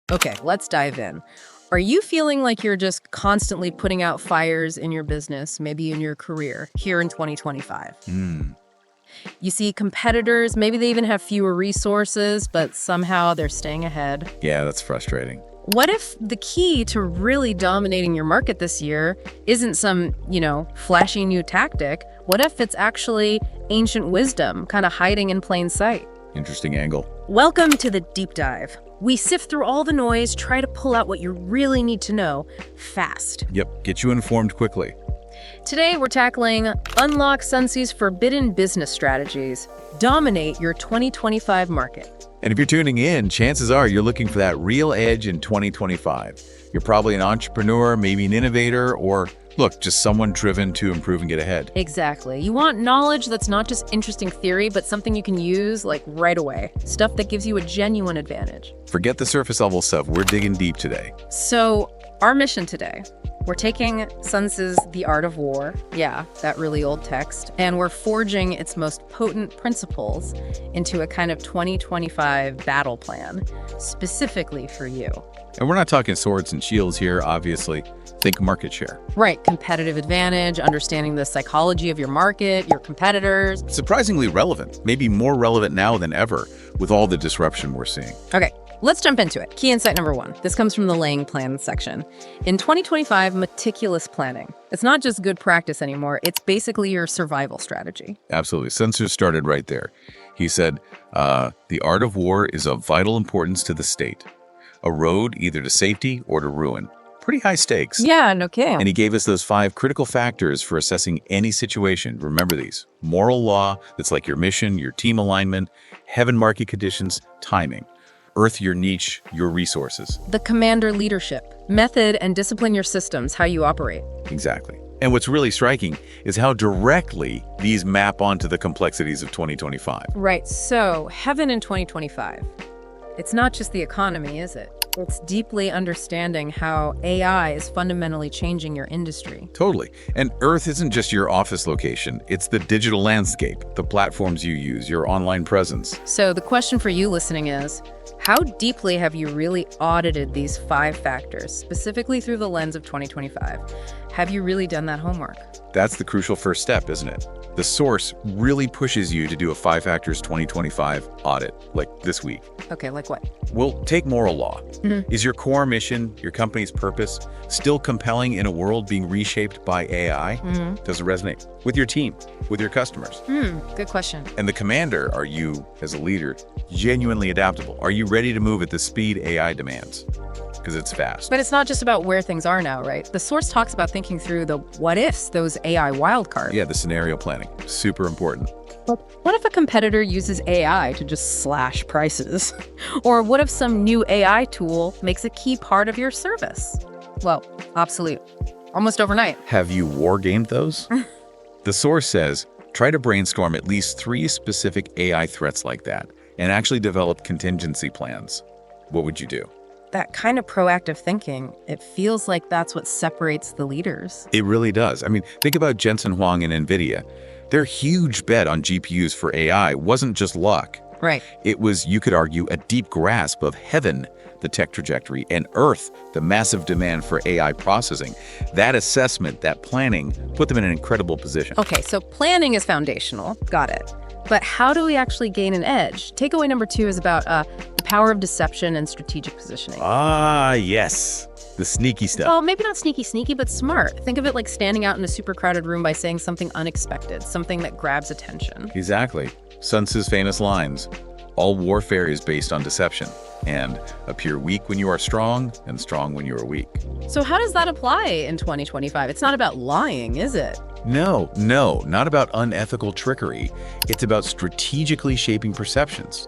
Okay, let's dive in. Are you feeling like you're just constantly putting out fires in your business, maybe in your career, here in 2025? You see competitors, maybe they even have fewer resources, but somehow they're staying ahead. Yeah, that's frustrating. What if the key to really dominating your market this year isn't some, flashy new tactic? What if it's actually ancient wisdom, kind of hiding in plain sight? Interesting angle. Welcome to the deep dive. We sift through all the noise, try to pull out what you really need to know fast. Yep, get you informed quickly. Today, we're tackling Unlock Sun Tzu's Forbidden Business Strategies. Dominate your 2025 market. And if you're tuning in, chances are you're looking for that real edge in 2025. You're probably an entrepreneur, maybe an innovator, or look, just someone driven to improve and get ahead. Exactly. You want knowledge that's not just interesting theory, but something you can use right away. Stuff that gives you a genuine advantage. Forget the surface level stuff. We're digging deep today. So, our mission today, we're taking Sun Tzu's The Art of War, that really old text, and we're forging its most potent principles into a kind of 2025 battle plan, specifically for you. And we're not talking swords and shields here, obviously. Think market share. Right, competitive advantage, understanding the psychology of your market, your competitors. Surprisingly relevant, maybe more relevant now than ever with all the disruption we're seeing. Okay, let's jump into it. Key insight number 1. This comes from the laying plan section. In 2025, meticulous planning. It's not just good practice anymore. It's basically your survival strategy. Absolutely. Sun Tzu started right there. He said, the art of war is of vital importance to the state. A road either to safety or to ruin. Pretty high stakes. Yeah, no kidding. And he gave us those 5 critical factors for assessing any situation. Remember these. Moral law, that's like your mission, your team alignment, heaven market conditions, timing. Earth, your niche, your resources. The commander leadership, method and discipline your systems, how you operate. Exactly. And what's really striking is how directly these map onto the complexities of 2025. Right, so heaven in 2025. It's not just the economy, is it? It's deeply understanding how AI is fundamentally changing your industry. Totally. And Earth isn't just your office location. It's the digital landscape, the platforms you use, your online presence. So the question for you listening is, how deeply have you really audited these 5 factors, specifically through the lens of 2025? Have you really done that homework? That's the crucial first step, isn't it? The source really pushes you to do a 5 factors 2025 audit, like this week. Okay, like what? Well, take moral law. Is your core mission, your company's purpose, still compelling in a world being reshaped by AI? Does it resonate with your team, with your customers? Good question. And the commander, are you, as a leader, genuinely adaptable? Are you ready to move at the speed AI demands? Because it's fast. But it's not just about where things are now, right? The source talks about thinking through the what-ifs, those AI wildcards. Yeah, the scenario planning, super important. What if a competitor uses AI to just slash prices? Or what if some new AI tool makes a key part of your service? Well, obsolete. Almost overnight. Have you wargamed those? The source says, try to brainstorm at least 3 specific AI threats like that and actually develop contingency plans. What would you do? That kind of proactive thinking, it feels like that's what separates the leaders. It really does. I mean, think about Jensen Huang and NVIDIA. Their huge bet on GPUs for AI wasn't just luck. Right. It was, you could argue, a deep grasp of heaven, the tech trajectory, and earth, the massive demand for AI processing. That assessment, that planning, put them in an incredible position. Okay, so planning is foundational. Got it. But how do we actually gain an edge? Takeaway number 2 is about the power of deception and strategic positioning. Ah, yes. The sneaky stuff. Well, maybe not sneaky, but smart. Think of it like standing out in a super crowded room by saying something unexpected, something that grabs attention. Exactly. Sun Tzu's famous lines, all warfare is based on deception, and appear weak when you are strong, and strong when you are weak. So how does that apply in 2025? It's not about lying, is it? No, not about unethical trickery. It's about strategically shaping perceptions.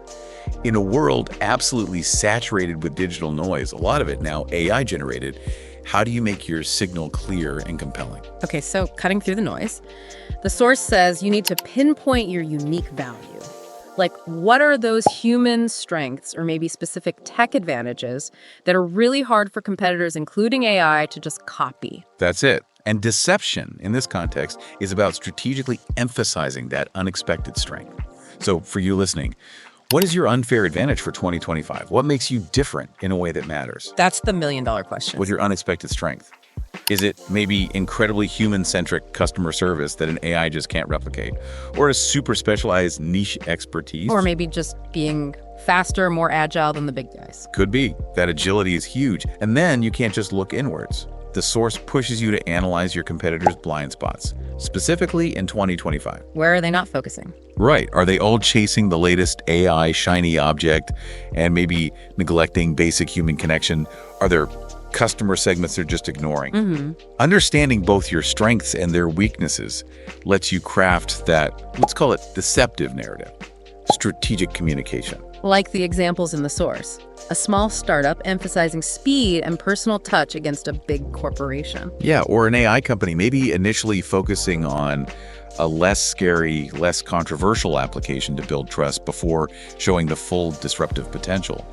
In a world absolutely saturated with digital noise, a lot of it now AI generated, how do you make your signal clear and compelling? Okay, so cutting through the noise, the source says you need to pinpoint your unique value. Like, what are those human strengths or maybe specific tech advantages that are really hard for competitors, including AI, to just copy? That's it. And deception, in this context, is about strategically emphasizing that unexpected strength. So for you listening, What is your unfair advantage for 2025? What makes you different in a way that matters? That's the million-dollar question. What's your unexpected strength? Is it maybe incredibly human-centric customer service that an AI just can't replicate? Or a super specialized niche expertise? Or maybe just being faster, more agile than the big guys. Could be. That agility is huge. And then you can't just look inwards. The source pushes you to analyze your competitors' blind spots, specifically in 2025. Where are they not focusing? Right. Are they all chasing the latest AI shiny object and maybe neglecting basic human connection? Are there customer segments they're just ignoring? Understanding both your strengths and their weaknesses lets you craft that, let's call it deceptive narrative, strategic communication. Like the examples in the source. A small startup emphasizing speed and personal touch against a big corporation. Yeah, or an AI company maybe initially focusing on a less scary, less controversial application to build trust before showing the full disruptive potential.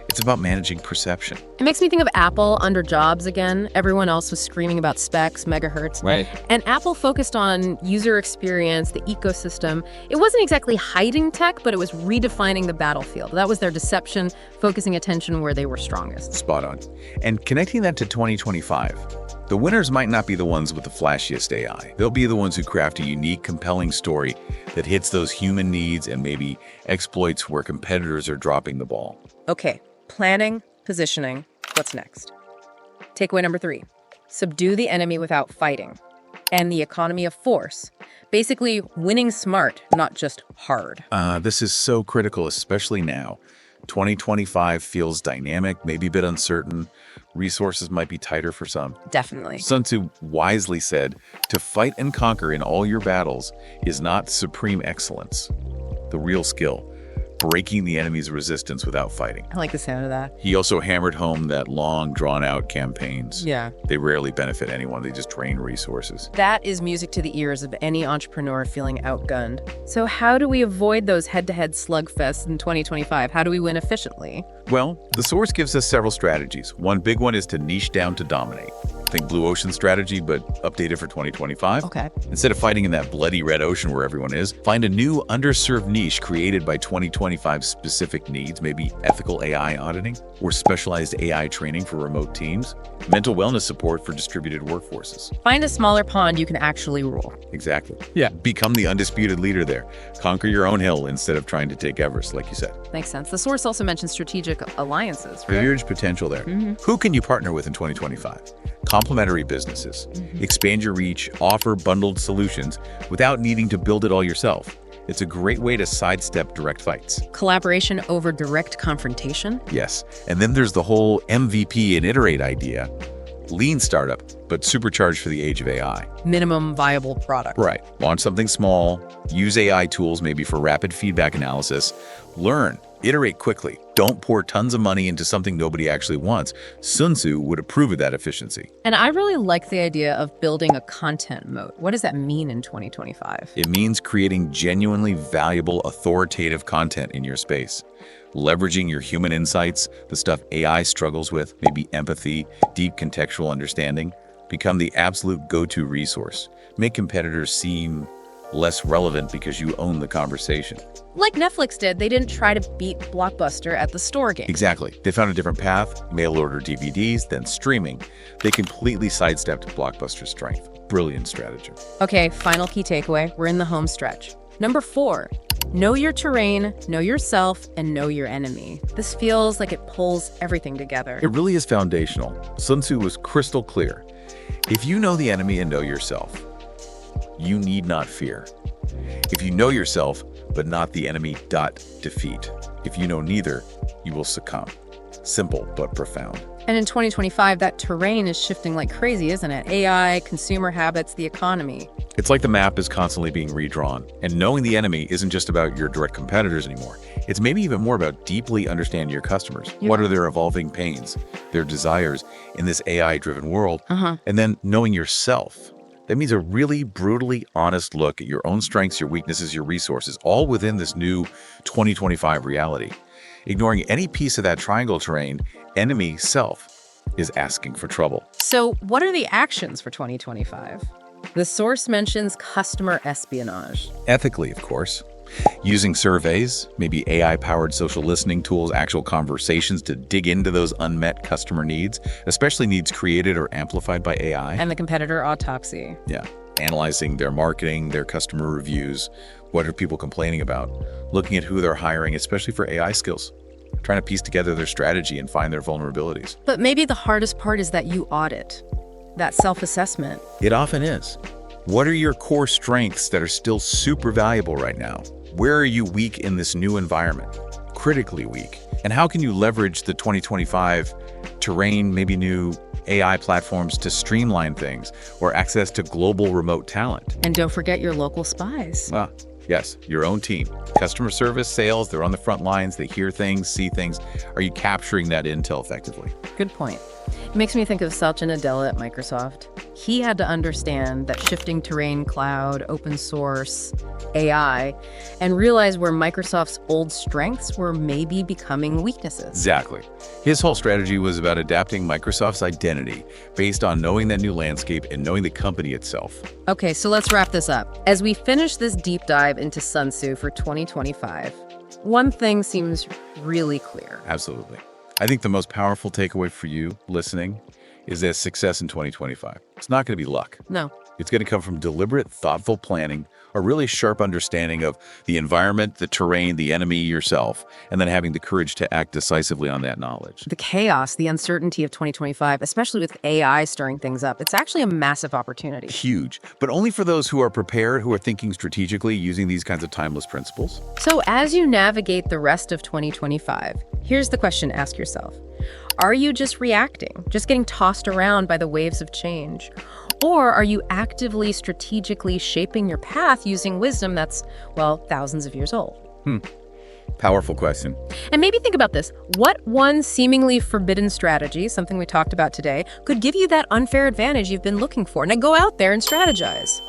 It's about managing perception. It makes me think of Apple under Jobs again. Everyone else was screaming about specs, megahertz. Right. And Apple focused on user experience, the ecosystem. It wasn't exactly hiding tech, but it was redefining the battlefield. That was their deception, focusing attention where they were strongest. Spot on. And connecting that to 2025, the winners might not be the ones with the flashiest AI. They'll be the ones who craft a unique, compelling story that hits those human needs and maybe exploits where competitors are dropping the ball. Okay, planning, positioning. What's next? Takeaway number 3, subdue the enemy without fighting. And the economy of force. Basically, winning smart, not just hard. This is so critical, especially now. 2025 feels dynamic, maybe a bit uncertain. Resources might be tighter for some. Definitely. Sun Tzu wisely said, to fight and conquer in all your battles is not supreme excellence. The real skill, breaking the enemy's resistance without fighting. I like the sound of that. He also hammered home that long, drawn-out campaigns. Yeah. They rarely benefit anyone. They just drain resources. That is music to the ears of any entrepreneur feeling outgunned. So how do we avoid those head-to-head slugfests in 2025? How do we win efficiently? Well, the source gives us several strategies. One big one is to niche down to dominate. Think blue ocean strategy, but updated for 2025. Okay. Instead of fighting in that bloody red ocean where everyone is, find a new underserved niche created by 2025 specific needs, maybe ethical AI auditing or specialized AI training for remote teams, mental wellness support for distributed workforces. Find a smaller pond you can actually rule. Exactly. Yeah. Become the undisputed leader there. Conquer your own hill instead of trying to take Everest, like you said. Makes sense. The source also mentions strategic alliances, right? Huge potential there. Who can you partner with in 2025? Complementary businesses. Expand your reach, offer bundled solutions without needing to build it all yourself. It's a great way to sidestep direct fights. Collaboration over direct confrontation. Yes. And then there's the whole MVP and iterate idea. Lean startup, but supercharged for the age of AI. Minimum viable product. Right. Launch something small, use AI tools maybe for rapid feedback analysis, learn, iterate quickly. Don't pour tons of money into something nobody actually wants. Sun Tzu would approve of that efficiency. And I really like the idea of building a content moat. What does that mean in 2025? It means creating genuinely valuable, authoritative content in your space. Leveraging your human insights, the stuff AI struggles with, maybe empathy, deep contextual understanding, become the absolute go-to resource. Make competitors seem less relevant because you own the conversation. Like Netflix did, they didn't try to beat Blockbuster at the store game. Exactly. They found a different path, mail-order DVDs, then streaming. They completely sidestepped Blockbuster's strength. Brilliant strategy. Okay, final key takeaway. We're in the home stretch. Number 4, know your terrain, know yourself, and know your enemy. This feels like it pulls everything together. It really is foundational. Sun Tzu was crystal clear. If you know the enemy and know yourself, you need not fear. If you know yourself, but not the enemy, defeat. If you know neither, you will succumb. Simple, but profound. And in 2025, that terrain is shifting like crazy, isn't it? AI, consumer habits, the economy. It's like the map is constantly being redrawn. And knowing the enemy isn't just about your direct competitors anymore. It's maybe even more about deeply understanding your customers. Yeah. What are their evolving pains, their desires in this AI-driven world? And then knowing yourself. That means a really brutally honest look at your own strengths, your weaknesses, your resources, all within this new 2025 reality. Ignoring any piece of that triangle terrain, enemy self is asking for trouble. So what are the actions for 2025? The source mentions customer espionage. Ethically, of course. Using surveys, maybe AI-powered social listening tools, actual conversations to dig into those unmet customer needs, especially needs created or amplified by AI. And the competitor autopsy. Yeah. Analyzing their marketing, their customer reviews, what are people complaining about, looking at who they're hiring, especially for AI skills, trying to piece together their strategy and find their vulnerabilities. But maybe the hardest part is that you audit, that self-assessment. It often is. What are your core strengths that are still super valuable right now? Where are you weak in this new environment? Critically weak. And how can you leverage the 2025 terrain, maybe new AI platforms to streamline things, or access to global remote talent? And don't forget your local spies. Well, yes, your own team. Customer service, sales, they're on the front lines, they hear things, see things. Are you capturing that intel effectively? Good point. It makes me think of Satya Nadella at Microsoft. He had to understand that shifting terrain, cloud, open source, AI, and realize where Microsoft's old strengths were maybe becoming weaknesses. Exactly. His whole strategy was about adapting Microsoft's identity based on knowing that new landscape and knowing the company itself. Okay, so let's wrap this up. As we finish this deep dive into Sun Tzu for 2025, one thing seems really clear. Absolutely. I think the most powerful takeaway for you listening is that success in 2025. It's not going to be luck. No. It's going to come from deliberate, thoughtful planning, a really sharp understanding of the environment, the terrain, the enemy, yourself, and then having the courage to act decisively on that knowledge. The chaos, the uncertainty of 2025, especially with AI stirring things up, it's actually a massive opportunity. Huge, but only for those who are prepared, who are thinking strategically, using these kinds of timeless principles. So as you navigate the rest of 2025, here's the question to ask yourself. Are you just reacting, just getting tossed around by the waves of change? Or are you actively, strategically shaping your path using wisdom that's, well, thousands of years old? Powerful question. And maybe think about this. What one seemingly forbidden strategy, something we talked about today, could give you that unfair advantage you've been looking for? Now go out there and strategize.